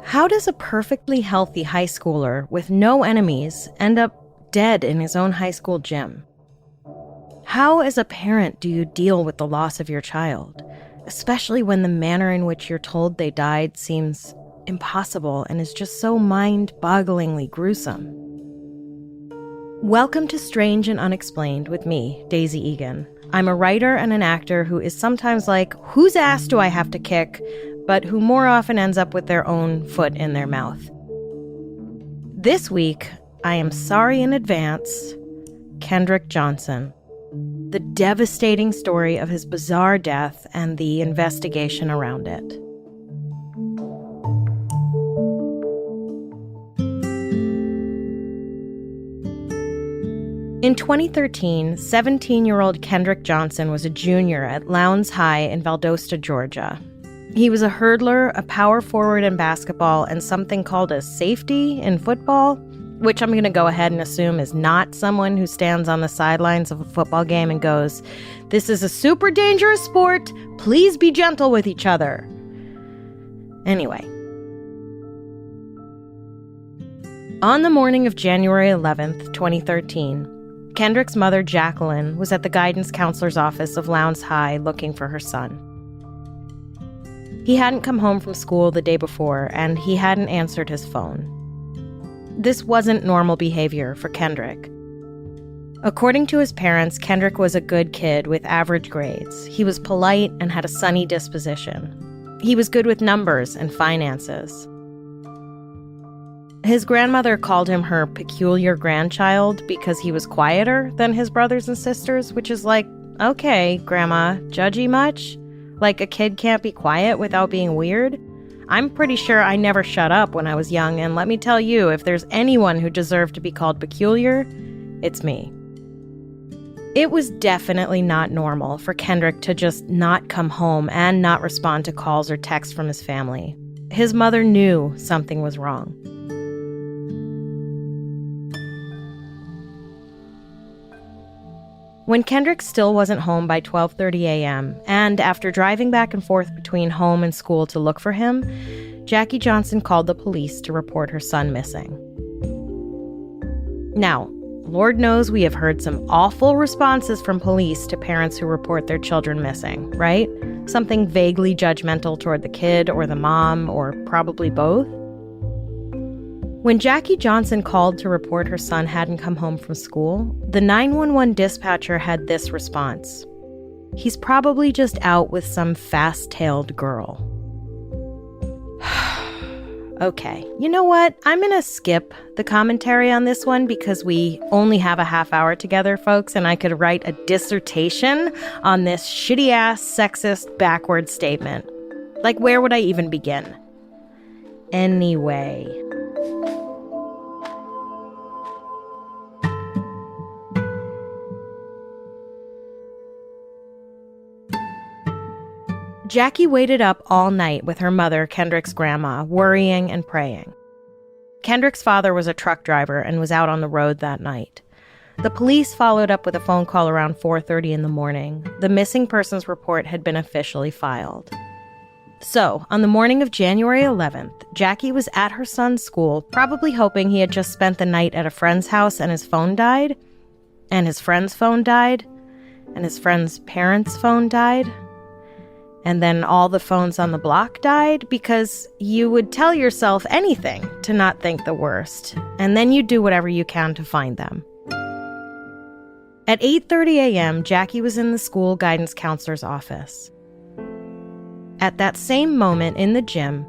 How does a perfectly healthy high schooler with no enemies end up dead in his own high school gym? How, as a parent, do you deal with the loss of your child, especially when the manner in which you're told they died seems impossible and is just so mind-bogglingly gruesome? Welcome to Strange and Unexplained with me, Daisy Egan. I'm a writer and an actor who is sometimes like, whose ass do I have to kick? But who more often ends up with their own foot in their mouth. This week, I am sorry in advance, Kendrick Johnson. The devastating story of his bizarre death and the investigation around it. In 2013, 17-year-old Kendrick Johnson was a junior at Lowndes High in Valdosta, Georgia. He was a hurdler, a power forward in basketball, and something called a safety in football, which I'm going to go ahead and assume is not someone who stands on the sidelines of a football game and goes, "This is a super dangerous sport. Please be gentle with each other." Anyway. On the morning of January 11th, 2013, Kendrick's mother, Jacqueline, was at the guidance counselor's office of Lowndes High looking for her son. He hadn't come home from school the day before, and he hadn't answered his phone. This wasn't normal behavior for Kendrick. According to his parents, Kendrick was a good kid with average grades. He was polite and had a sunny disposition. He was good with numbers and finances. His grandmother called him her peculiar grandchild because he was quieter than his brothers and sisters, which is like, okay, Grandma, judgy much? Like a kid can't be quiet without being weird? I'm pretty sure I never shut up when I was young, and let me tell you, if there's anyone who deserved to be called peculiar, it's me. It was definitely not normal for Kendrick to just not come home and not respond to calls or texts from his family. His mother knew something was wrong. When Kendrick still wasn't home by 12:30 a.m., and after driving back and forth between home and school to look for him, Jackie Johnson called the police to report her son missing. Now, Lord knows we have heard some awful responses from police to parents who report their children missing, right? Something vaguely judgmental toward the kid or the mom, or probably both. When Jackie Johnson called to report her son hadn't come home from school, the 911 dispatcher had this response: "He's probably just out with some fast-tailed girl." Okay, you know what? I'm going to skip the commentary on this one because we only have a half hour together, folks, and I could write a dissertation on this shitty-ass, sexist, backward statement. Like, where would I even begin? Anyway. Jackie waited up all night with her mother, Kendrick's grandma, worrying and praying. Kendrick's father was a truck driver and was out on the road that night. The police followed up with a phone call around 4:30 in the morning. The missing persons report had been officially filed. So, on the morning of January 11th, Jackie was at her son's school, probably hoping he had just spent the night at a friend's house and his phone died, and his friend's phone died, and his friend's parents' phone died. And then all the phones on the block died, because you would tell yourself anything to not think the worst, and then you do whatever you can to find them. At 8:30 a.m., Jackie was in the school guidance counselor's office. At that same moment in the gym,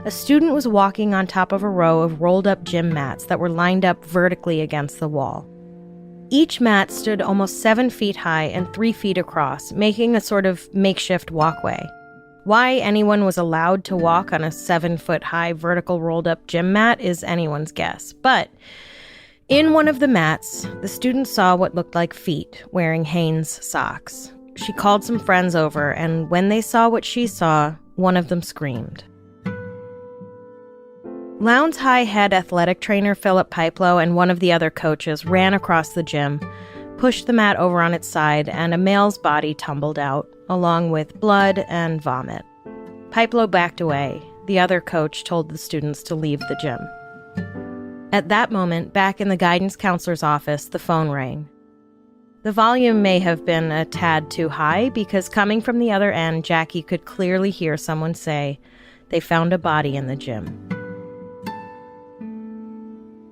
a student was walking on top of a row of rolled-up gym mats that were lined up vertically against the wall. Each mat stood almost 7 feet high and 3 feet across, making a sort of makeshift walkway. Why anyone was allowed to walk on a 7-foot-high vertical rolled-up gym mat is anyone's guess. But in one of the mats, the student saw what looked like feet wearing Hanes socks. She called some friends over, and when they saw what she saw, one of them screamed. Lowndes High head athletic trainer Philip Pipelo and one of the other coaches ran across the gym, pushed the mat over on its side, and a male's body tumbled out, along with blood and vomit. Pipelo backed away. The other coach told the students to leave the gym. At that moment, back in the guidance counselor's office, the phone rang. The volume may have been a tad too high because coming from the other end, Jackie could clearly hear someone say, "They found a body in the gym."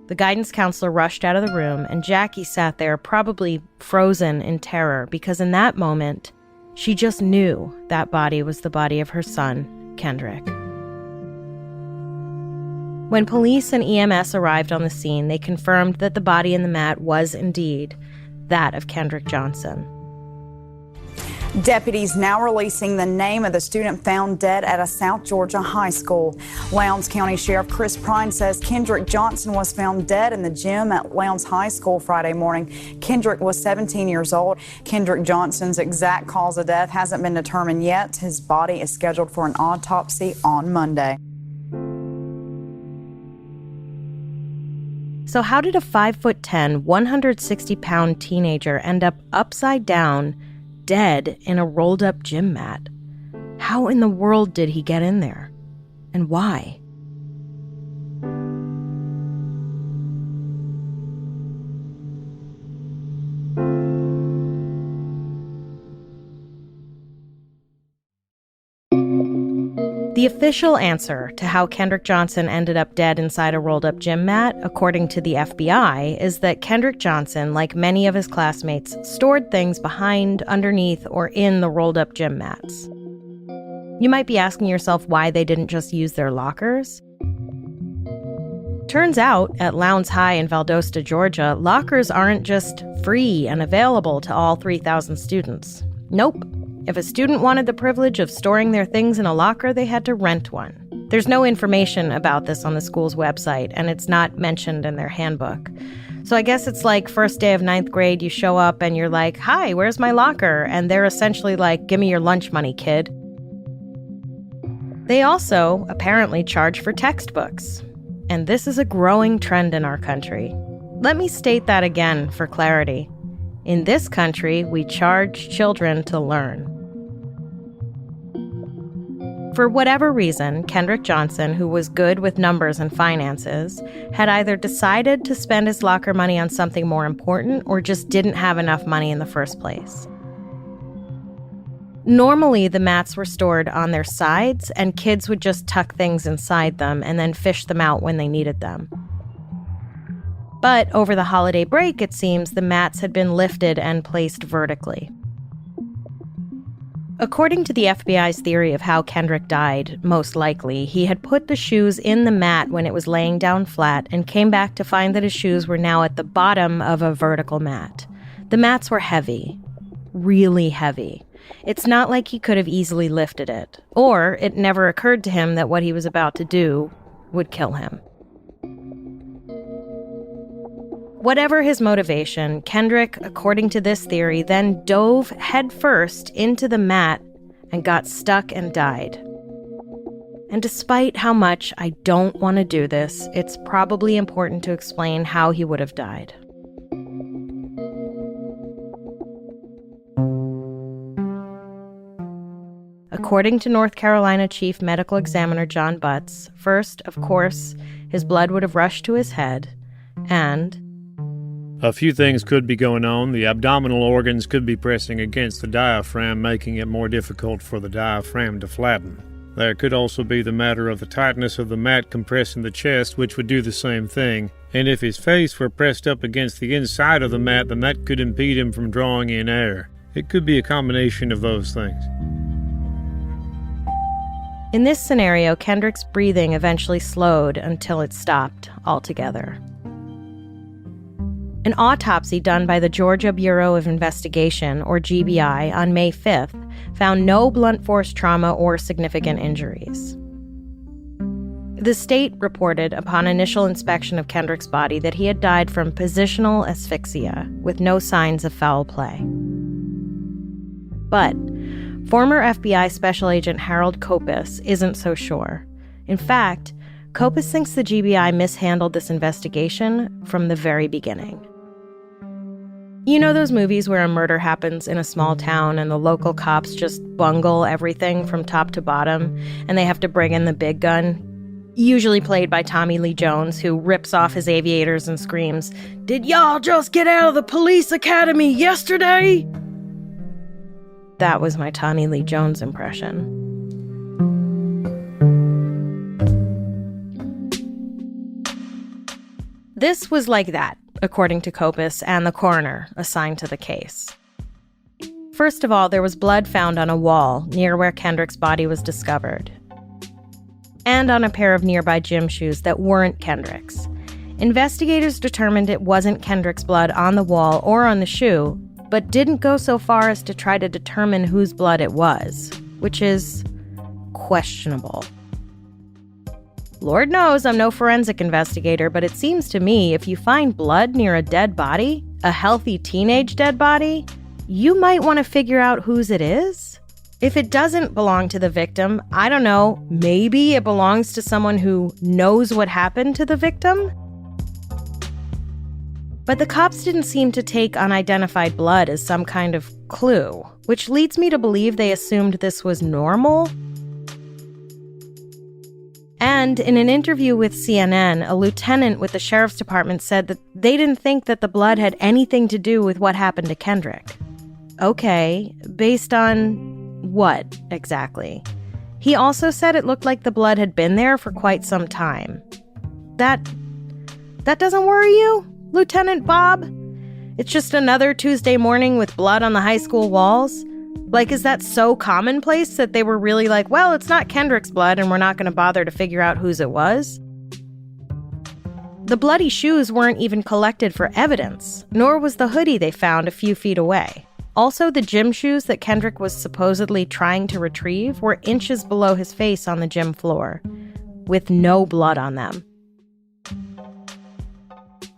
The guidance counselor rushed out of the room, and Jackie sat there probably frozen in terror because in that moment, she just knew that body was the body of her son, Kendrick. When police and EMS arrived on the scene, they confirmed that the body in the mat was indeed that of Kendrick Johnson. Deputies now releasing the name of the student found dead at a South Georgia high school. Lowndes County Sheriff Chris Prine says Kendrick Johnson was found dead in the gym at Lowndes High School Friday morning. Kendrick was 17 years old. Kendrick Johnson's exact cause of death hasn't been determined yet. His body is scheduled for an autopsy on Monday. So how did a 5'10", 160-pound teenager end up upside down, dead in a rolled-up gym mat? How in the world did he get in there? And why? The official answer to how Kendrick Johnson ended up dead inside a rolled-up gym mat, according to the FBI, is that Kendrick Johnson, like many of his classmates, stored things behind, underneath, or in the rolled-up gym mats. You might be asking yourself why they didn't just use their lockers. Turns out, at Lowndes High in Valdosta, Georgia, lockers aren't just free and available to all 3,000 students. Nope. If a student wanted the privilege of storing their things in a locker, they had to rent one. There's no information about this on the school's website, and it's not mentioned in their handbook. So I guess it's like first day of 9th grade, you show up and you're like, "Hi, where's my locker?" And they're essentially like, "Give me your lunch money, kid." They also apparently charge for textbooks. And this is a growing trend in our country. Let me state that again for clarity. In this country, we charge children to learn. For whatever reason, Kendrick Johnson, who was good with numbers and finances, had either decided to spend his locker money on something more important or just didn't have enough money in the first place. Normally, the mats were stored on their sides, and kids would just tuck things inside them and then fish them out when they needed them. But over the holiday break, it seems the mats had been lifted and placed vertically. According to the FBI's theory of how Kendrick died, most likely, he had put the shoes in the mat when it was laying down flat and came back to find that his shoes were now at the bottom of a vertical mat. The mats were heavy, really heavy. It's not like he could have easily lifted it, or it never occurred to him that what he was about to do would kill him. Whatever his motivation, Kendrick, according to this theory, then dove headfirst into the mat and got stuck and died. And despite how much I don't want to do this, it's probably important to explain how he would have died. According to North Carolina Chief Medical Examiner John Butts, first, of course, his blood would have rushed to his head, and a few things could be going on. The abdominal organs could be pressing against the diaphragm, making it more difficult for the diaphragm to flatten. There could also be the matter of the tightness of the mat compressing the chest, which would do the same thing. And if his face were pressed up against the inside of the mat, then that could impede him from drawing in air. It could be a combination of those things. In this scenario, Kendrick's breathing eventually slowed until it stopped altogether. An autopsy done by the Georgia Bureau of Investigation, or GBI, on May 5th found no blunt force trauma or significant injuries. The state reported upon initial inspection of Kendrick's body that he had died from positional asphyxia with no signs of foul play. But former FBI Special Agent Harold Kopis isn't so sure. In fact, Kopis thinks the GBI mishandled this investigation from the very beginning. You know those movies where a murder happens in a small town and the local cops just bungle everything from top to bottom and they have to bring in the big gun? Usually played by Tommy Lee Jones, who rips off his aviators and screams, "Did y'all just get out of the police academy yesterday?" That was my Tommy Lee Jones impression. This was like that, according to Kopis and the coroner assigned to the case. First of all, there was blood found on a wall near where Kendrick's body was discovered, and on a pair of nearby gym shoes that weren't Kendrick's. Investigators determined it wasn't Kendrick's blood on the wall or on the shoe, but didn't go so far as to try to determine whose blood it was, which is questionable. Lord knows I'm no forensic investigator, but it seems to me if you find blood near a dead body, a healthy teenage dead body, you might want to figure out whose it is. If it doesn't belong to the victim, I don't know, maybe it belongs to someone who knows what happened to the victim? But the cops didn't seem to take unidentified blood as some kind of clue, which leads me to believe they assumed this was normal. And in an interview with CNN, a lieutenant with the sheriff's department said that they didn't think that the blood had anything to do with what happened to Kendrick. Okay, based on what exactly? He also said it looked like the blood had been there for quite some time. That doesn't worry you, Lieutenant Bob? It's just another Tuesday morning with blood on the high school walls? Like, is that so commonplace that they were really like, well, it's not Kendrick's blood and we're not going to bother to figure out whose it was? The bloody shoes weren't even collected for evidence, nor was the hoodie they found a few feet away. Also, the gym shoes that Kendrick was supposedly trying to retrieve were inches below his face on the gym floor, with no blood on them.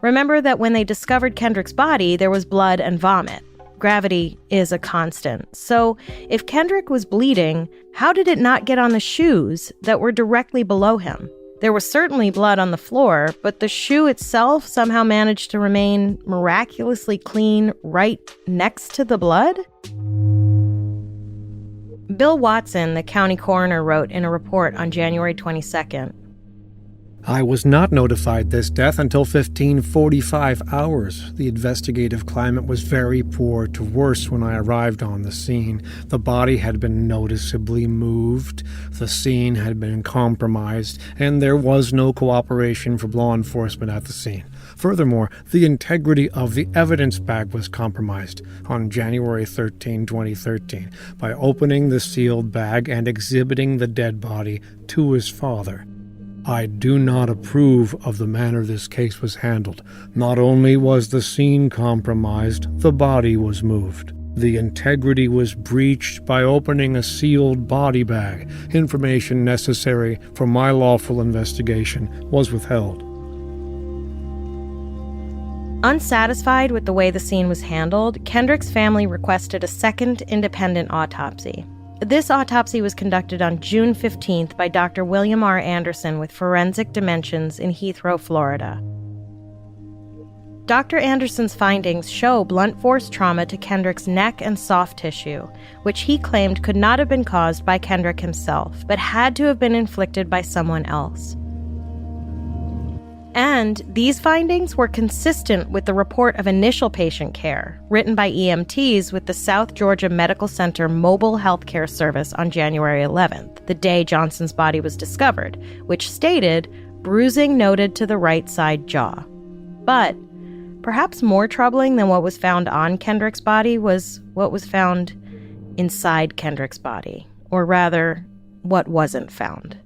Remember that when they discovered Kendrick's body, there was blood and vomit. Gravity is a constant. So if Kendrick was bleeding, how did it not get on the shoes that were directly below him? There was certainly blood on the floor, but the shoe itself somehow managed to remain miraculously clean right next to the blood? Bill Watson, the county coroner, wrote in a report on January 22nd, I was not notified this death until 15:45 hours. The investigative climate was very poor to worse when I arrived on the scene. The body had been noticeably moved, the scene had been compromised, and there was no cooperation from law enforcement at the scene. Furthermore, the integrity of the evidence bag was compromised on January 13, 2013, by opening the sealed bag and exhibiting the dead body to his father. I do not approve of the manner this case was handled. Not only was the scene compromised, the body was moved. The integrity was breached by opening a sealed body bag. Information necessary for my lawful investigation was withheld. Unsatisfied with the way the scene was handled, Kendrick's family requested a second independent autopsy. This autopsy was conducted on June 15th by Dr. William R. Anderson with Forensic Dimensions in Heathrow, Florida. Dr. Anderson's findings show blunt force trauma to Kendrick's neck and soft tissue, which he claimed could not have been caused by Kendrick himself, but had to have been inflicted by someone else. And these findings were consistent with the report of initial patient care, written by EMTs with the South Georgia Medical Center Mobile Healthcare Service on January 11th, the day Johnson's body was discovered, which stated bruising noted to the right side jaw. But perhaps more troubling than what was found on Kendrick's body was what was found inside Kendrick's body, or rather, what wasn't found.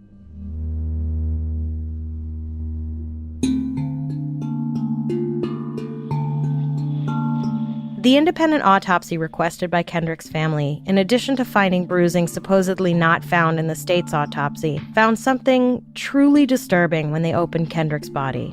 The independent autopsy requested by Kendrick's family, in addition to finding bruising supposedly not found in the state's autopsy, found something truly disturbing when they opened Kendrick's body.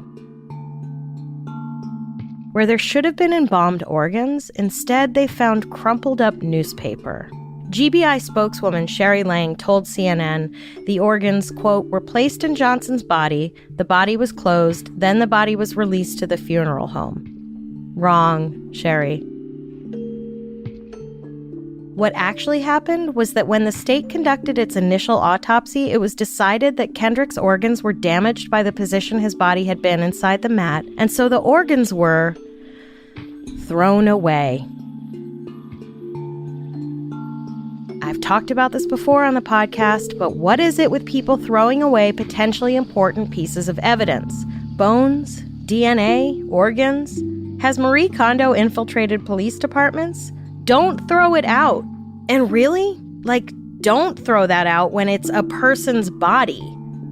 Where there should have been embalmed organs, instead they found crumpled up newspaper. GBI spokeswoman Sherry Lang told CNN the organs, quote, were placed in Johnson's body, the body was closed, then the body was released to the funeral home. Wrong, Sherry. What actually happened was that when the state conducted its initial autopsy, it was decided that Kendrick's organs were damaged by the position his body had been inside the mat, and so the organs were thrown away. I've talked about this before on the podcast, but what is it with people throwing away potentially important pieces of evidence? Bones? DNA? Organs? Has Marie Kondo infiltrated police departments? Don't throw it out. And really? Don't throw that out when it's a person's body.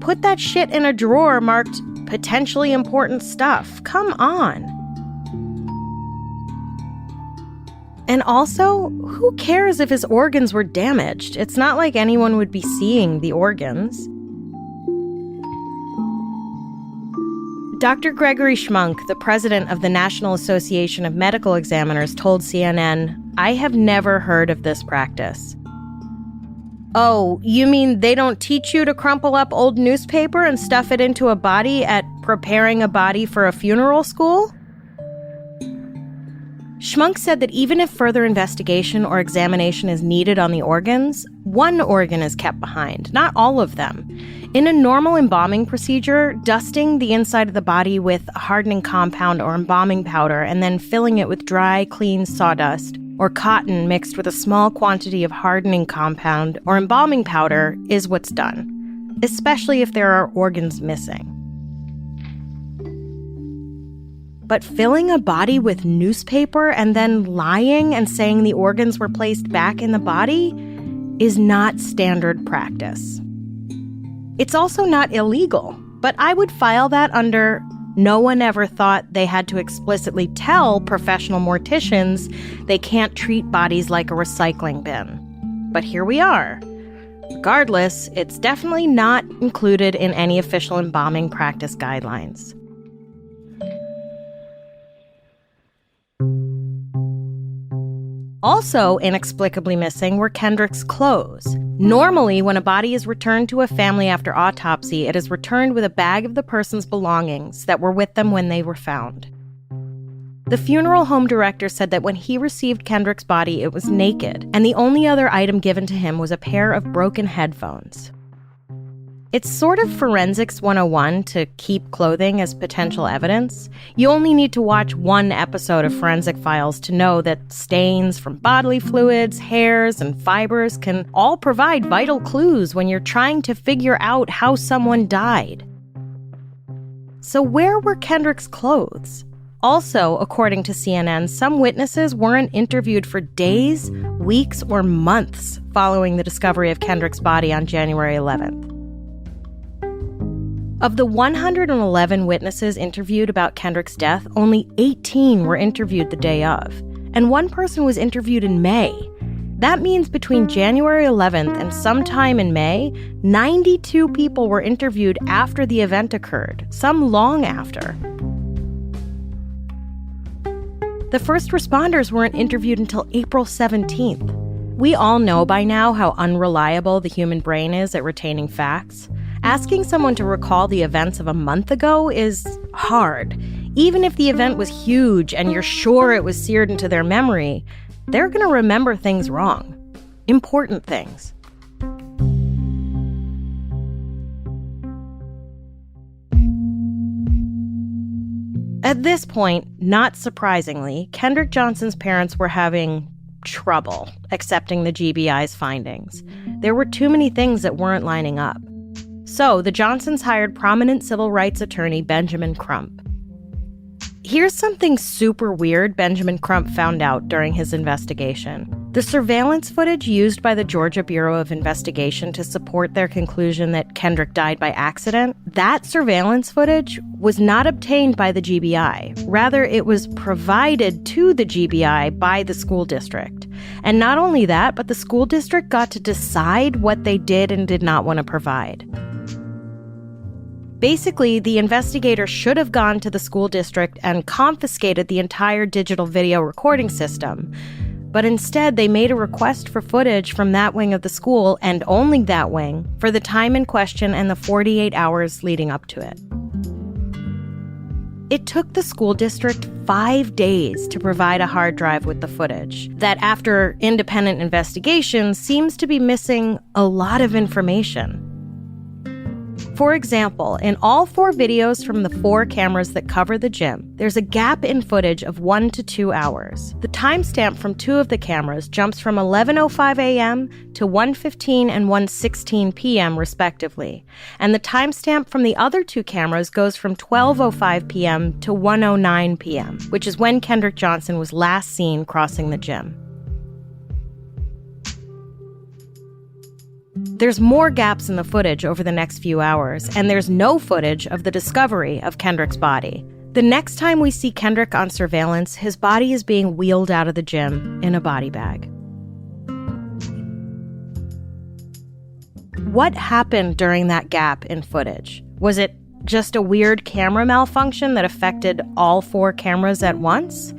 Put that shit in a drawer marked potentially important stuff. Come on. And also, who cares if his organs were damaged? It's not like anyone would be seeing the organs. Dr. Gregory Schmunk, the president of the National Association of Medical Examiners, told CNN, "I have never heard of this practice." Oh, you mean they don't teach you to crumple up old newspaper and stuff it into a body at preparing a body for a funeral school? Schmunk said that even if further investigation or examination is needed on the organs, one organ is kept behind, not all of them. In a normal embalming procedure, dusting the inside of the body with a hardening compound or embalming powder and then filling it with dry, clean sawdust or cotton mixed with a small quantity of hardening compound or embalming powder is what's done, especially if there are organs missing. But filling a body with newspaper and then lying and saying the organs were placed back in the body is not standard practice. It's also not illegal, but I would file that under no one ever thought they had to explicitly tell professional morticians they can't treat bodies like a recycling bin. But here we are. Regardless, it's definitely not included in any official embalming practice guidelines. Also inexplicably missing were Kendrick's clothes. Normally, when a body is returned to a family after autopsy, it is returned with a bag of the person's belongings that were with them when they were found. The funeral home director said that when he received Kendrick's body, it was naked, and the only other item given to him was a pair of broken headphones. It's sort of Forensics 101 to keep clothing as potential evidence. You only need to watch one episode of Forensic Files to know that stains from bodily fluids, hairs, and fibers can all provide vital clues when you're trying to figure out how someone died. So where were Kendrick's clothes? Also, according to CNN, some witnesses weren't interviewed for days, weeks, or months following the discovery of Kendrick's body on January 11th. Of the 111 witnesses interviewed about Kendrick's death, only 18 were interviewed the day of, and one person was interviewed in May. That means between January 11th and sometime in May, 92 people were interviewed after the event occurred, some long after. The first responders weren't interviewed until April 17th. We all know by now how unreliable the human brain is at retaining facts. Asking someone to recall the events of a month ago is hard. Even if the event was huge and you're sure it was seared into their memory, they're going to remember things wrong. Important things. At this point, not surprisingly, Kendrick Johnson's parents were having trouble accepting the GBI's findings. There were too many things that weren't lining up. So the Johnsons hired prominent civil rights attorney Benjamin Crump. Here's something super weird Benjamin Crump found out during his investigation. The surveillance footage used by the Georgia Bureau of Investigation to support their conclusion that Kendrick died by accident, that surveillance footage was not obtained by the GBI. Rather, it was provided to the GBI by the school district. And not only that, but the school district got to decide what they did and did not want to provide. Basically, the investigator should have gone to the school district and confiscated the entire digital video recording system. But instead, they made a request for footage from that wing of the school, and only that wing, for the time in question and the 48 hours leading up to it. It took the school district 5 days to provide a hard drive with the footage that, after independent investigation, seems to be missing a lot of information. For example, in all 4 videos from the 4 cameras that cover the gym, there's a gap in footage of 1 to 2 hours. The timestamp from 2 of the cameras jumps from 11:05 a.m. to 1:15 and 1:16 p.m. respectively, and the timestamp from the other 2 cameras goes from 12:05 p.m. to 1:09 p.m., which is when Kendrick Johnson was last seen crossing the gym. There's more gaps in the footage over the next few hours, and there's no footage of the discovery of Kendrick's body. The next time we see Kendrick on surveillance, his body is being wheeled out of the gym in a body bag. What happened during that gap in footage? Was it just a weird camera malfunction that affected all 4 cameras at once?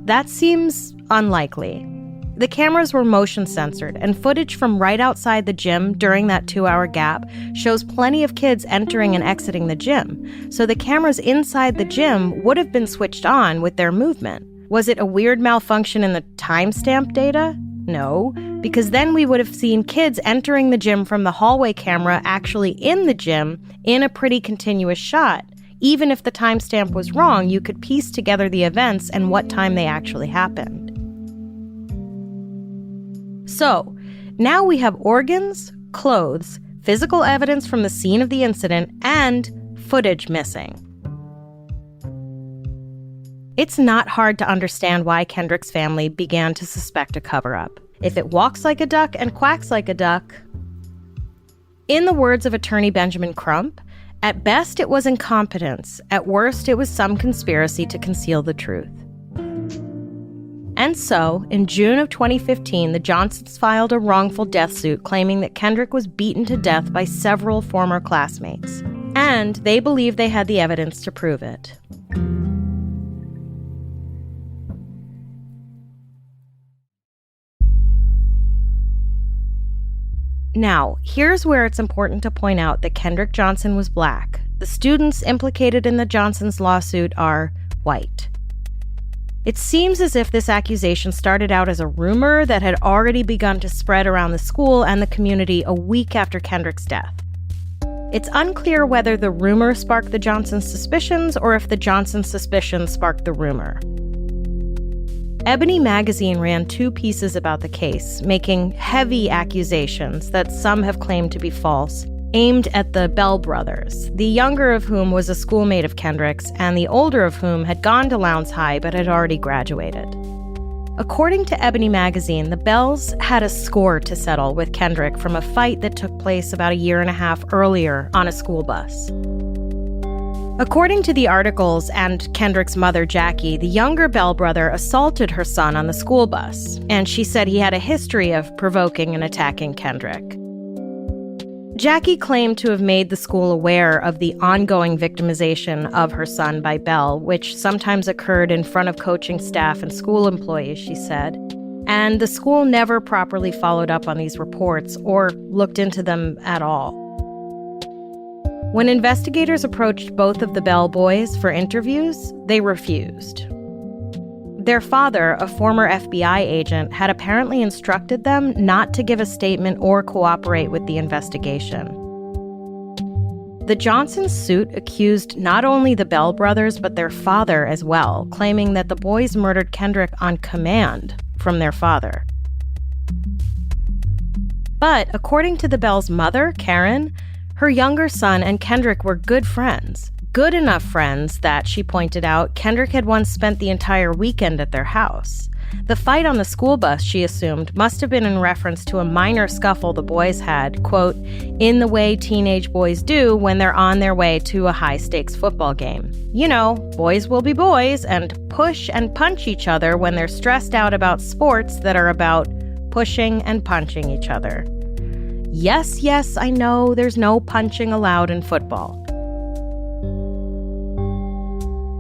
That seems unlikely. The cameras were motion censored, and footage from right outside the gym during that 2-hour gap shows plenty of kids entering and exiting the gym. So the cameras inside the gym would have been switched on with their movement. Was it a weird malfunction in the timestamp data? No, because then we would have seen kids entering the gym from the hallway camera actually in the gym in a pretty continuous shot. Even if the timestamp was wrong, you could piece together the events and what time they actually happened. So, now we have organs, clothes, physical evidence from the scene of the incident, and footage missing. It's not hard to understand why Kendrick's family began to suspect a cover-up. If it walks like a duck and quacks like a duck. In the words of attorney Benjamin Crump, at best it was incompetence, at worst it was some conspiracy to conceal the truth. And so, in June of 2015, the Johnsons filed a wrongful death suit claiming that Kendrick was beaten to death by several former classmates. And they believed they had the evidence to prove it. Now, here's where it's important to point out that Kendrick Johnson was black. The students implicated in the Johnsons' lawsuit are white. It seems as if this accusation started out as a rumor that had already begun to spread around the school and the community a week after Kendrick's death. It's unclear whether the rumor sparked the Johnsons' suspicions or if the Johnsons' suspicions sparked the rumor. Ebony magazine ran 2 pieces about the case, making heavy accusations that some have claimed to be false, aimed at the Bell brothers, the younger of whom was a schoolmate of Kendrick's, and the older of whom had gone to Lowndes High but had already graduated. According to Ebony magazine, the Bells had a score to settle with Kendrick from a fight that took place about a year and a half earlier on a school bus. According to the articles and Kendrick's mother, Jackie, the younger Bell brother assaulted her son on the school bus, and she said he had a history of provoking and attacking Kendrick. Jackie claimed to have made the school aware of the ongoing victimization of her son by Bell, which sometimes occurred in front of coaching staff and school employees, she said. And the school never properly followed up on these reports or looked into them at all. When investigators approached both of the Bell boys for interviews, they refused. Their father, a former FBI agent, had apparently instructed them not to give a statement or cooperate with the investigation. The Johnsons' suit accused not only the Bell brothers, but their father as well, claiming that the boys murdered Kendrick on command from their father. But according to the Bells' mother, Karen, her younger son and Kendrick were good friends. Good enough friends that, she pointed out, Kendrick had once spent the entire weekend at their house. The fight on the school bus, she assumed, must have been in reference to a minor scuffle the boys had, quote, in the way teenage boys do when they're on their way to a high-stakes football game. You know, boys will be boys and push and punch each other when they're stressed out about sports that are about pushing and punching each other. Yes, I know there's no punching allowed in football.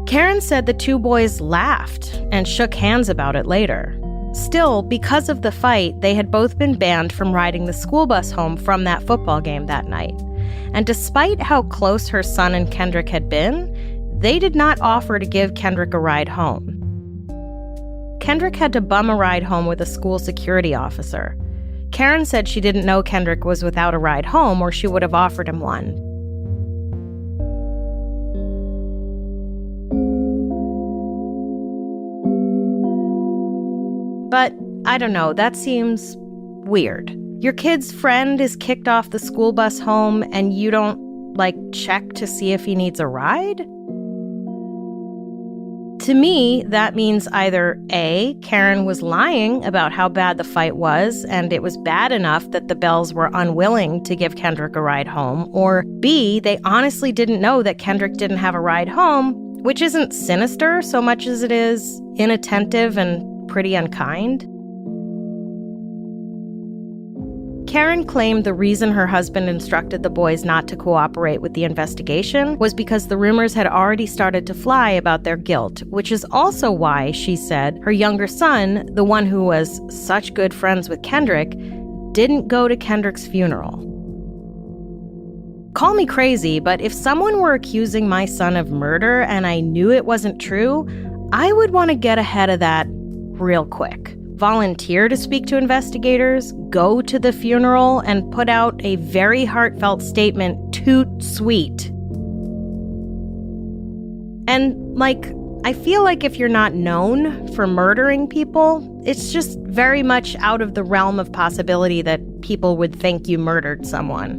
Karen said the 2 boys laughed and shook hands about it later. Still, because of the fight, they had both been banned from riding the school bus home from that football game that night. And despite how close her son and Kendrick had been, they did not offer to give Kendrick a ride home. Kendrick had to bum a ride home with a school security officer. Karen said she didn't know Kendrick was without a ride home, or she would have offered him one. But I don't know, that seems weird. Your kid's friend is kicked off the school bus home and you don't, check to see if he needs a ride? To me, that means either A, Karen was lying about how bad the fight was and it was bad enough that the Bells were unwilling to give Kendrick a ride home, or B, they honestly didn't know that Kendrick didn't have a ride home, which isn't sinister so much as it is inattentive and pretty unkind. Karen claimed the reason her husband instructed the boys not to cooperate with the investigation was because the rumors had already started to fly about their guilt, which is also why, she said, her younger son, the one who was such good friends with Kendrick, didn't go to Kendrick's funeral. Call me crazy, but if someone were accusing my son of murder and I knew it wasn't true, I would want to get ahead of that real quick. Volunteer to speak to investigators, go to the funeral, and put out a very heartfelt statement, toot sweet. And, I feel like if you're not known for murdering people, it's just very much out of the realm of possibility that people would think you murdered someone.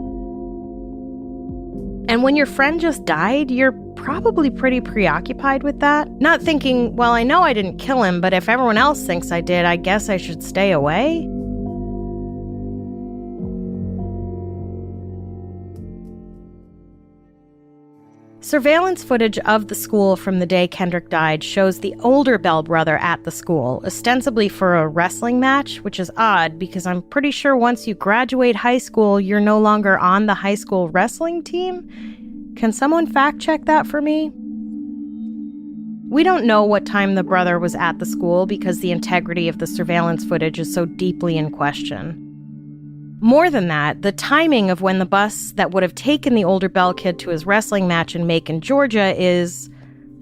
And when your friend just died, you're probably pretty preoccupied with that. Not thinking, well, I know I didn't kill him, but if everyone else thinks I did, I guess I should stay away. Surveillance footage of the school from the day Kendrick died shows the older Bell brother at the school, ostensibly for a wrestling match, which is odd because I'm pretty sure once you graduate high school, you're no longer on the high school wrestling team. Can someone fact check that for me? We don't know what time the brother was at the school because the integrity of the surveillance footage is so deeply in question. More than that, the timing of when the bus that would have taken the older Bell kid to his wrestling match in Macon, Georgia is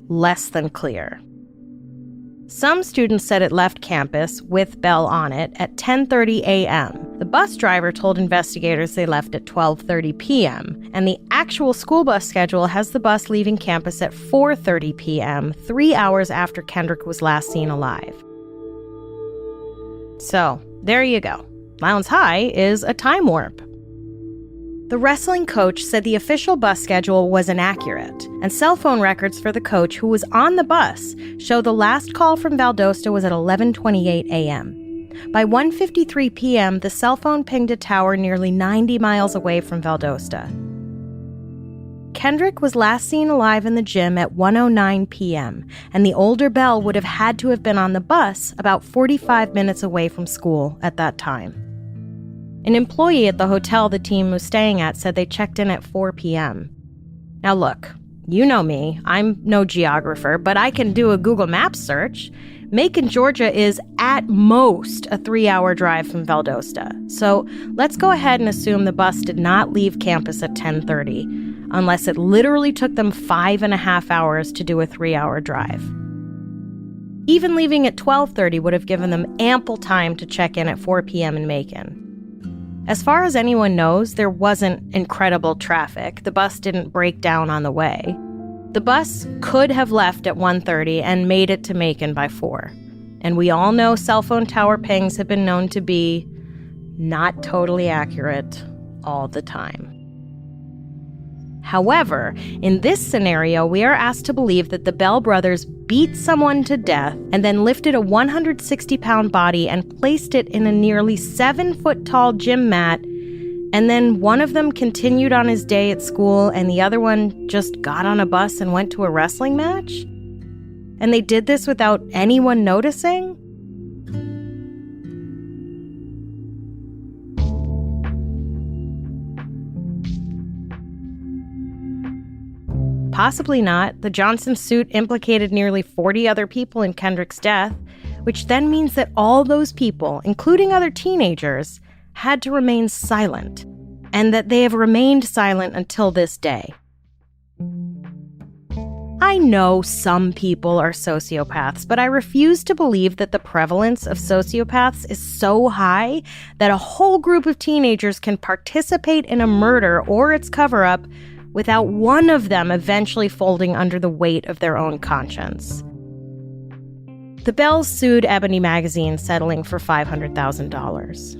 less than clear. Some students said it left campus with Bell on it at 10:30 a.m. The bus driver told investigators they left at 12:30 p.m., and the actual school bus schedule has the bus leaving campus at 4:30 p.m., 3 hours after Kendrick was last seen alive. So, there you go. Lowndes High is a time warp. The wrestling coach said the official bus schedule was inaccurate, and cell phone records for the coach who was on the bus show the last call from Valdosta was at 11:28 a.m. By 1:53 p.m., the cell phone pinged a tower nearly 90 miles away from Valdosta. Kendrick was last seen alive in the gym at 1:09 p.m., and the older Bell would have had to have been on the bus about 45 minutes away from school at that time. An employee at the hotel the team was staying at said they checked in at 4 p.m. Now look, you know me, I'm no geographer, but I can do a Google Maps search. Macon, Georgia is at most a 3-hour drive from Valdosta. So let's go ahead and assume the bus did not leave campus at 10:30, unless it literally took them 5.5 hours to do a 3-hour drive. Even leaving at 12:30 would have given them ample time to check in at 4 p.m. in Macon. As far as anyone knows, there wasn't incredible traffic. The bus didn't break down on the way. The bus could have left at 1:30 and made it to Macon by 4. And we all know cell phone tower pings have been known to be not totally accurate all the time. However, in this scenario, we are asked to believe that the Bell brothers beat someone to death and then lifted a 160-pound body and placed it in a nearly 7-foot-tall gym mat, and then one of them continued on his day at school and the other one just got on a bus and went to a wrestling match? And they did this without anyone noticing? Possibly not. The Johnson suit implicated nearly 40 other people in Kendrick's death, which then means that all those people, including other teenagers, had to remain silent, and that they have remained silent until this day. I know some people are sociopaths, but I refuse to believe that the prevalence of sociopaths is so high that a whole group of teenagers can participate in a murder or its cover-up without one of them eventually folding under the weight of their own conscience. The Bells sued Ebony Magazine, settling for $500,000.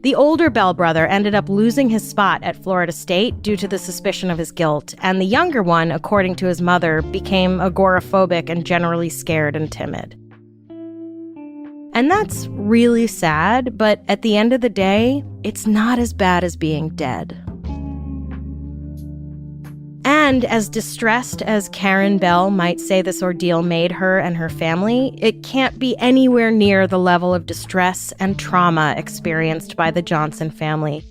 The older Bell brother ended up losing his spot at Florida State due to the suspicion of his guilt, and the younger one, according to his mother, became agoraphobic and generally scared and timid. And that's really sad, but at the end of the day, it's not as bad as being dead. And as distressed as Karen Bell might say this ordeal made her and her family, it can't be anywhere near the level of distress and trauma experienced by the Johnson family,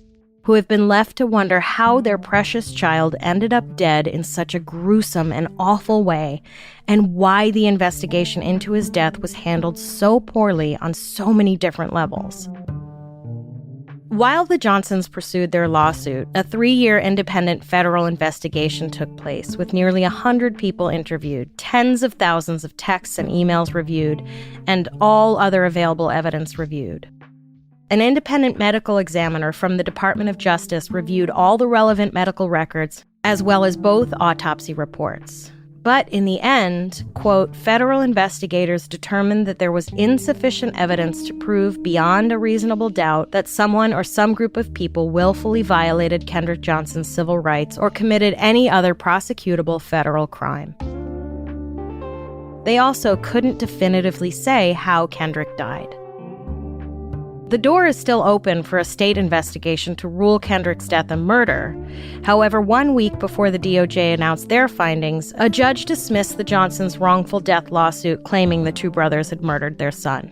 who have been left to wonder how their precious child ended up dead in such a gruesome and awful way, and why the investigation into his death was handled so poorly on so many different levels. While the Johnsons pursued their lawsuit, a 3-year independent federal investigation took place with nearly 100 people interviewed, tens of thousands of texts and emails reviewed, and all other available evidence reviewed. An independent medical examiner from the Department of Justice reviewed all the relevant medical records, as well as both autopsy reports. But in the end, quote, federal investigators determined that there was insufficient evidence to prove beyond a reasonable doubt that someone or some group of people willfully violated Kendrick Johnson's civil rights or committed any other prosecutable federal crime. They also couldn't definitively say how Kendrick died. The door is still open for a state investigation to rule Kendrick's death a murder. However, 1 week before the DOJ announced their findings, a judge dismissed the Johnsons' wrongful death lawsuit claiming the two brothers had murdered their son.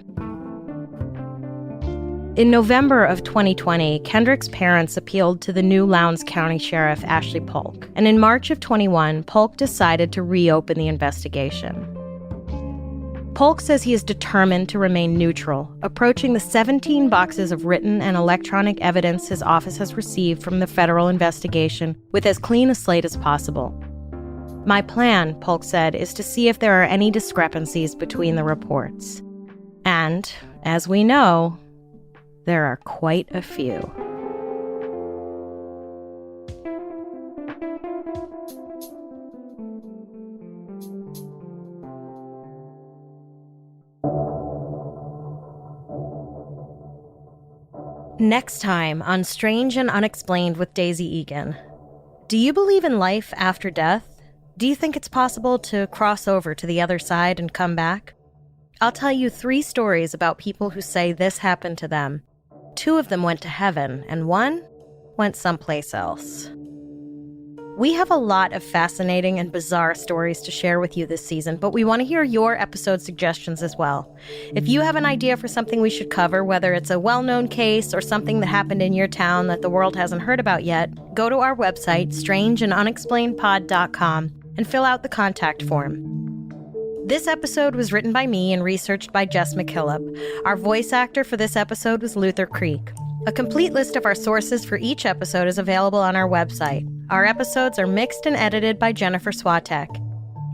In November of 2020, Kendrick's parents appealed to the new Lowndes County Sheriff Ashley Polk, and in March of 21, Polk decided to reopen the investigation. Polk says he is determined to remain neutral, approaching the 17 boxes of written and electronic evidence his office has received from the federal investigation with as clean a slate as possible. My plan, Polk said, is to see if there are any discrepancies between the reports. And, as we know, there are quite a few. Next time on Strange and Unexplained with Daisy Egan. Do you believe in life after death? Do you think it's possible to cross over to the other side and come back? I'll tell you 3 stories about people who say this happened to them. 2 of them went to heaven, and 1 went someplace else. We have a lot of fascinating and bizarre stories to share with you this season, but we want to hear your episode suggestions as well. If you have an idea for something we should cover, whether it's a well-known case or something that happened in your town that the world hasn't heard about yet, go to our website, strangeandunexplainedpod.com, and fill out the contact form. This episode was written by me and researched by Jess McKillop. Our voice actor for this episode was Luther Creek. A complete list of our sources for each episode is available on our website. Our episodes are mixed and edited by Jennifer Swatek.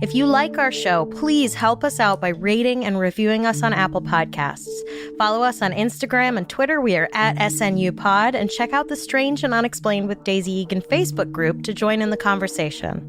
If you like our show, please help us out by rating and reviewing us on Apple Podcasts. Follow us on Instagram and Twitter. We are at SNUPod, and check out the Strange and Unexplained with Daisy Egan Facebook group to join in the conversation.